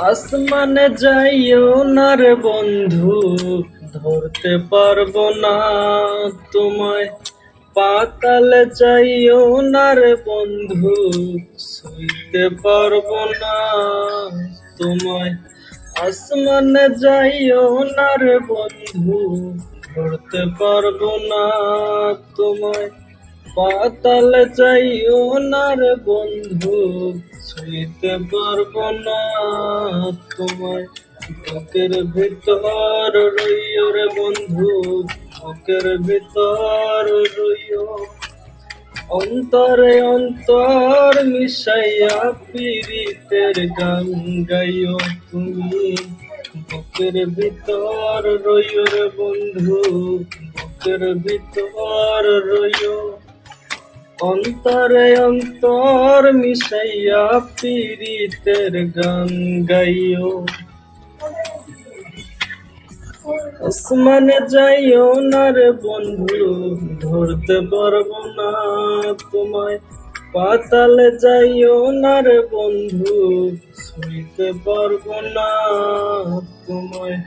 আসমানে যাইও না রে বন্ধু, ধরতে পারবো না তোমায়। পাতালে যাইও না রে বন্ধু, ছুঁইতে পারবো না তোমায়। আসমানে যাইও না রে বন্ধু, ধরতে পারবো না তোমায়। পাতালে যাইও না রে বন্ধু, ছুঁইতে পারবো না তোমায়। বুকের ভিতর রইও রে বন্ধু, বুকের ভিতর রইও। অন্তরে অন্তর মিশাইয়া পীড়িতের গান গাইও তুমি। বুকের ভিতর রইও রে বন্ধু, বুকের ভিতর রইও। অন্তরে অন্তর মিশাইয়া পীড়িতের গান গাইও। আসমানে যাইও না রে বন্ধু, ধরতে পারবো না তোমায়। পাতালে যাইও না রে বন্ধু, ছুঁইতে পারবো না তোমায়।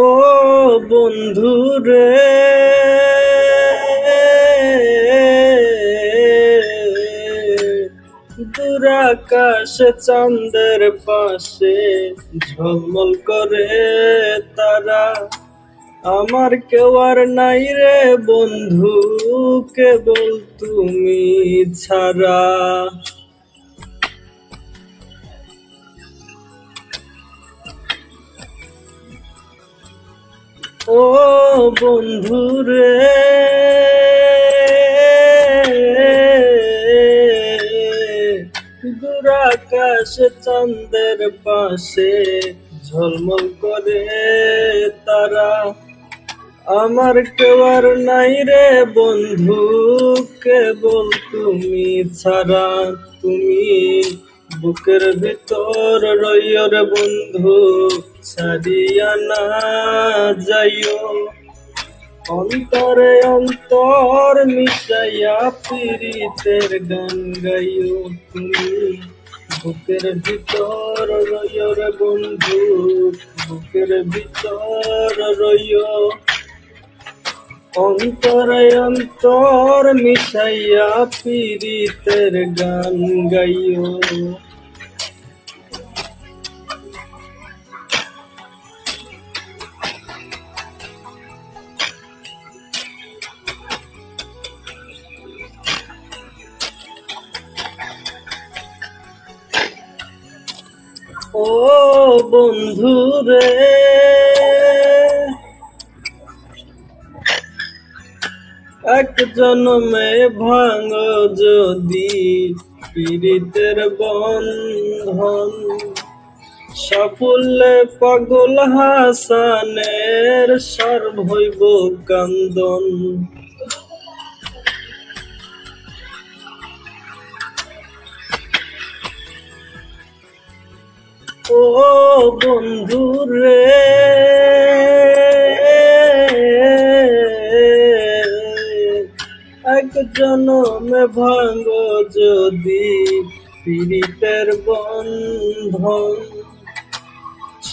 ও বন্ধু রে, দূর আকাশে চাঁদের পাশে ঝলমল করে তারা। আমার কেউ আর নাই রে বন্ধু, কেবল তুমি ছাড়া। ও বন্ধু রে, দূর আকাশে চাঁদের পাশে ঝলমল করে তারা। আমার কেউ আর নাই রে বন্ধু, কেবল তুমি ছাড়া। তুমি বুকের ভিতর রইও রে বন্ধু, ছাড়িয়া না যাইও। অন্তরে অন্তর মিশাইয়া পীড়িতের গান গাইও তুমি। বুকের ভিতর রইও রে বন্ধু, বুকের ভিতর রইও। অন্তরে অন্তর মিশাইয়া পীড়িতের গান গাইও। ও বন্ধু রে, এক জন্মে ভাঙ যদি পীড়িতের বন্ধন। সাফল্যে পাগল হাসানের সর্ব হইব কান্দন। ও বন্ধু রে, এক জন্মে ভাঙ যদি পীড়িতের বন্ধন।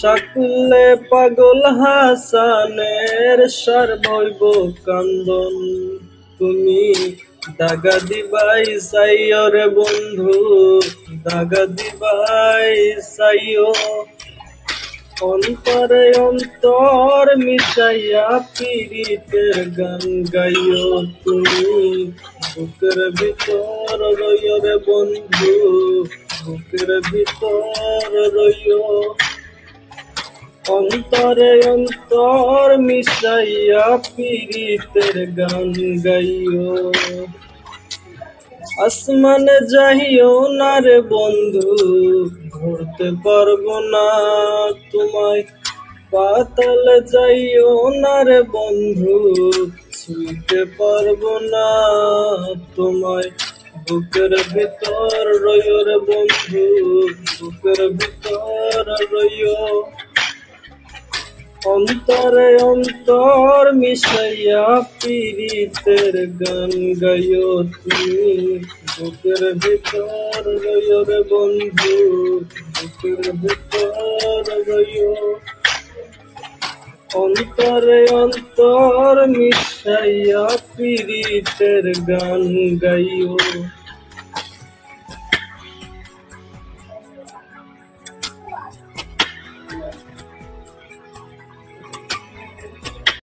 সকলে পাগল হাসানের সর্ব হইব কান্দন। তুমি দাগা দিবাই চাইও রে বন্ধু, দাগা দিবাই চাইও। অন্তরে অন্তর মিশাইয়া পীড়িতের গান গাইও তুমি। বুকের ভিতর রইও রে বন্ধু, বুকের ভিতর রইও। অন্তরে অন্তর মিশাইয়া পীড়িতের গান গাইও। আসমানে যাইও না রে বন্ধু, ধরতে পারবো না তোমায়। পাতালে যাইও না রে বন্ধু, ছুঁইতে পারবো না তোমায়। বুকের ভিতর রইও রে বন্ধু, বুকের ভিতর রইও। অন্তরে অন্তর মিশাইয়া পীড়িতের গান গাইও তুমি, বুকের ভিতর রইও রে বন্ধু, বুকের ভিতর রইও। অন্তরে অন্তর মিশাইয়া পীড়িতের গান গাইও।